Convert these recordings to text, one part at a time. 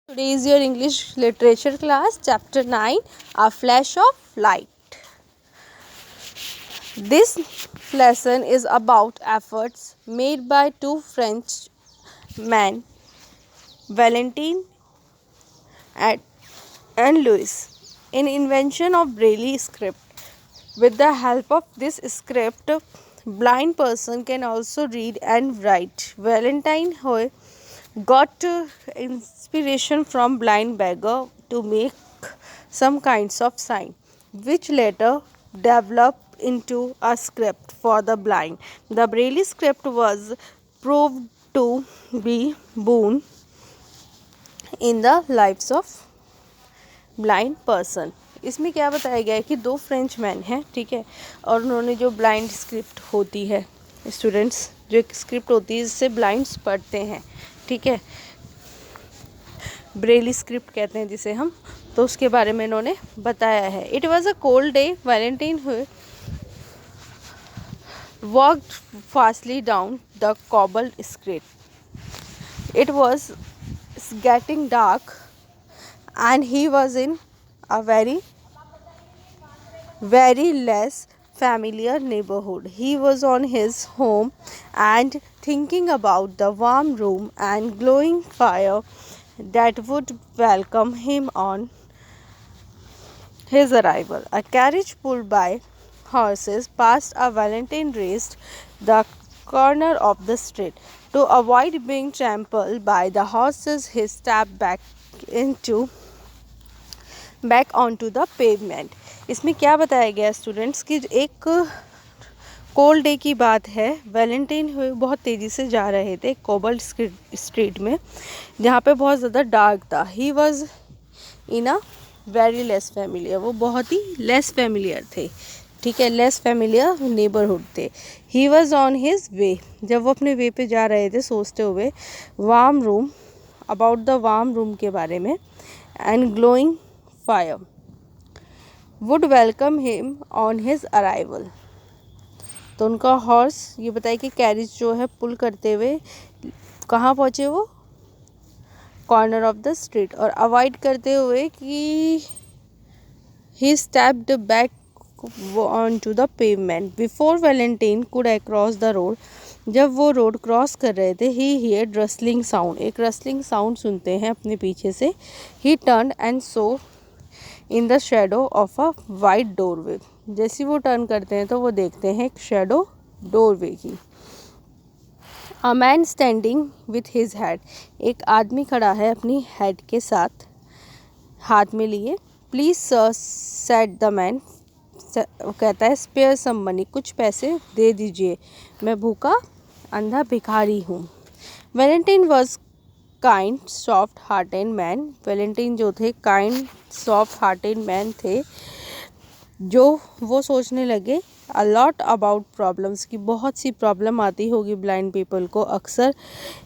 Today is your English literature class, chapter 9, A Flash of Light. This lesson is about efforts made by two French men, Valentin and Louis, in invention of Braille script. With the help of this script, blind person can also read and write. Valentine Hoy got inspiration from blind beggar to make some kinds of sign, which later developed into a script for the blind. The Braille script was proved to be boon in the lives of blind person. इसमें क्या बताया गया है कि दो French man हैं, ठीक है, और उन्होंने जो ब्लाइंड स्क्रिप्ट होती है, स्टूडेंट्स जो एक स्क्रिप्ट होती है जिससे ब्लाइंड्स पढ़ते हैं, ठीक है, ब्रेली स्क्रिप्ट कहते हैं जिसे हम, तो उसके बारे में इन्होंने बताया है. It was a cold day. Valentine हुए walked fastly down the cobbled street. It was getting dark and he was in a very less familiar neighborhood. He was on his home and thinking about the warm room and glowing fire that would welcome him on his arrival. A carriage pulled by horses passed a Valentine raised the corner of the street. To avoid being trampled by the horses, he stepped back onto the pavement. इसमें क्या बताया गया students कि एक cold day की बात है. Valentine हुए बहुत तेज़ी से जा रहे थे कोबल्ड स्ट्रीट में जहाँ पे बहुत ज़्यादा डार्क था. He was in a very less familiar, वो बहुत ही लेस फेमिलियर थे, ठीक है, लेस फेमिलियर नेबरहुड थे. He was on his way, जब वो अपने वे पे जा रहे थे सोचते हुए warm room, about the warm room के बारे में, and glowing fire would welcome him on his arrival. तो उनका हॉर्स, ये बताया कि कैरिज जो है पुल करते हुए कहाँ पहुँचे, वो कॉर्नर ऑफ द स्ट्रीट, और अवॉइड करते हुए कि he stepped back on to the pavement before Valentine could across the road. जब वो रोड क्रॉस कर रहे थे, ही हियर रसलिंग साउंड, एक रसलिंग साउंड सुनते हैं अपने पीछे से. He turn and saw in the shadow of a white doorway. जैसे वो टर्न करते हैं तो वो देखते हैं एक शेडो डोरवे की. A man standing with his head, एक आदमी खड़ा है अपनी हेड के साथ हाथ में लिए. Please sir said the man, कहता है स्पेयर सम मनी, कुछ पैसे दे दीजिए, मैं भूखा अंधा भिखारी हूँ. Valentine was kind soft hearted man. Valentine जो थे काइंड सॉफ्ट हार्टेड मैन थे, जो वो सोचने लगे अ लॉट अबाउट प्रॉब्लम्स की, बहुत सी प्रॉब्लम आती होगी ब्लाइंड पीपल को अक्सर.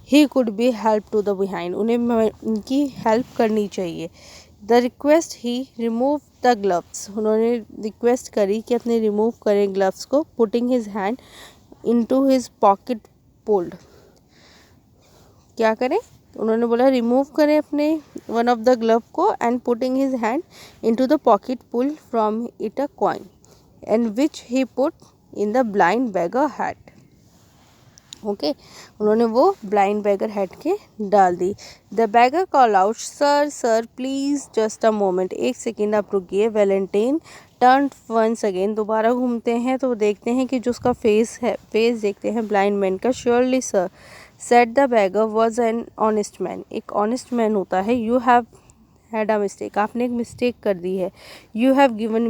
He could be help to the behind, उन्हें उनकी हेल्प करनी चाहिए. The request he remove the gloves, उन्होंने रिक्वेस्ट करी कि अपने रिमूव करें ग्लव्स को. Putting his hand into his pocket pulled, क्या करें, उन्होंने बोला रिमूव करें अपने वन ऑफ द ग्लव को, and putting his hand into the pocket pull from it a coin and which he put in the blind beggar hat. Okay, उन्होंने वो blind beggar head के डाल दी. The beggar call out sir sir please just a moment, एक second आप रुकिए. Valentine turn once again, दोबारा घूमते हैं तो देखते हैं कि जो उसका फेस है, फेस देखते हैं ब्लाइंड मैन का. Surely sir said the beggar was an honest man, एक ऑनेस्ट मैन होता है. You have had a mistake, आपने एक मिस्टेक कर दी है. You have given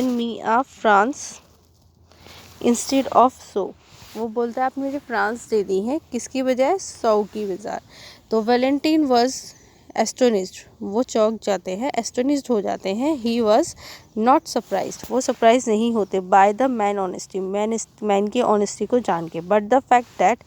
me a franc instead of sou, वो बोलता है आपने मुझे फ्रांस दे दी है, किसकी बजाय, सौ की बजाय. तो वैलेंटाइन वॉज एस्टोनिस्ड, वो चौंक जाते हैं, एस्टोनिस्ड हो जाते हैं. ही वॉज नॉट सरप्राइज्ड, वो सरप्राइज नहीं होते. By the man honesty, man की ऑनेस्टी को जान के. But the fact that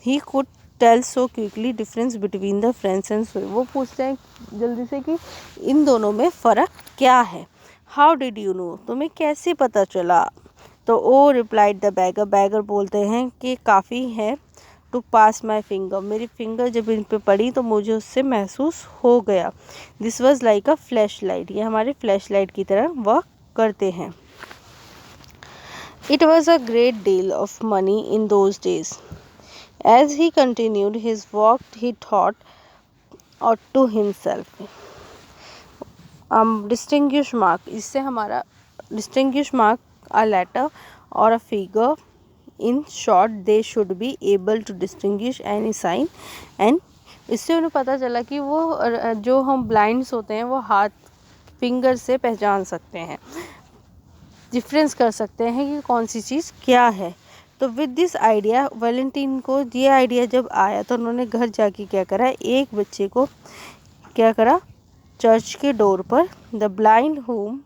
he could tell so quickly difference between the friends and सोई, वो पूछते हैं जल्दी से कि इन दोनों में फ़र्क क्या है. हाउ डिड यू नो, तुम्हें कैसे पता चला. तो तो ओ रिप्लाइड द बैगर, बैगर बोलते हैं कि काफ़ी है टू पास माई फिंगर, मेरी फिंगर जब इन पे पड़ी तो मुझे उससे महसूस हो गया। This was like a flash light, ये हमारे फ्लैश लाइट की तरह वर्क करते हैं। It was a great deal of money in those days. As he continued his walk he thought or to himself, distinguish mark, इससे हमारा distinguish mark a letter or a figure, in short they should be able to distinguish any sign and, इससे उन्हें पता चला कि वो जो हम ब्लाइंड्स होते हैं वो हाथ फिंगर से पहचान सकते हैं, डिफरेंस कर सकते हैं कि कौन सी चीज़ क्या है। तो विद दिस आइडिया, वैलेंटाइन को ये आइडिया जब आया तो उन्होंने घर जाके क्या करा, एक बच्चे को क्या करा, चर्च के डोर पर द ब्लाइंड होम,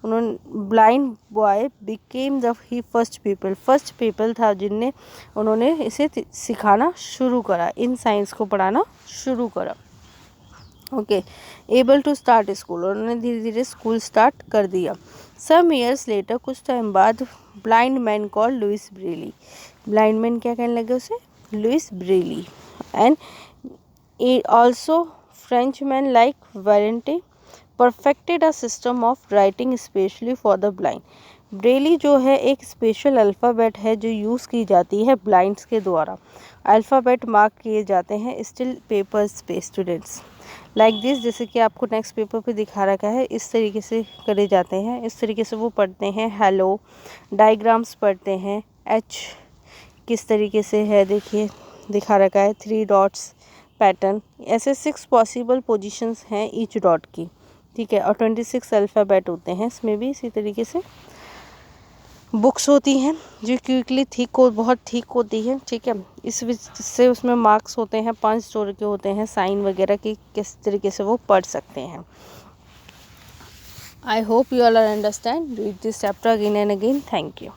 उन्होंने blind boy became the he first people था जिनने उन्होंने इसे सिखाना शुरू करा, इन साइंस को पढ़ाना शुरू करा। Okay, able to start school, उन्होंने धीरे धीरे स्कूल स्टार्ट कर दिया। सम ईयर्स लेटर, कुछ टाइम बाद, blind man call Louis Braille, blind man क्या कहने लगे उसे, Louis Braille, and also French man like Valentine perfected a system of writing specially for the blind. Braille जो है एक स्पेशल अल्फ़ाबेट है जो यूज़ की जाती है ब्लाइंड्स के द्वारा, अल्फ़ाबेट मार्क किए जाते हैं स्टिल पेपर्स पे स्टूडेंट्स लाइक दिस, जैसे कि आपको नेक्स्ट पेपर पे दिखा रखा है, इस तरीके से करे जाते हैं, इस तरीके से वो पढ़ते हैं। हेलो, डायग्राम्स पढ़ते हैं, एच किस तरीके से है देखिए दिखा रखा है, 3 डॉट्स पैटर्न, ऐसे 6 पॉसिबल पोजीशंस हैं ईच डॉट की, ठीक है, और 26 अल्फ़ाबेट होते हैं इसमें भी। इसी तरीके से बुक्स होती हैं जो क्विकली बहुत थिक होती है, ठीक है, इससे उसमें मार्क्स होते हैं 5 स्टोर के होते हैं, साइन वगैरह की किस तरीके से वो पढ़ सकते हैं। I hope you all are understand, read this chapter again and again. Thank you.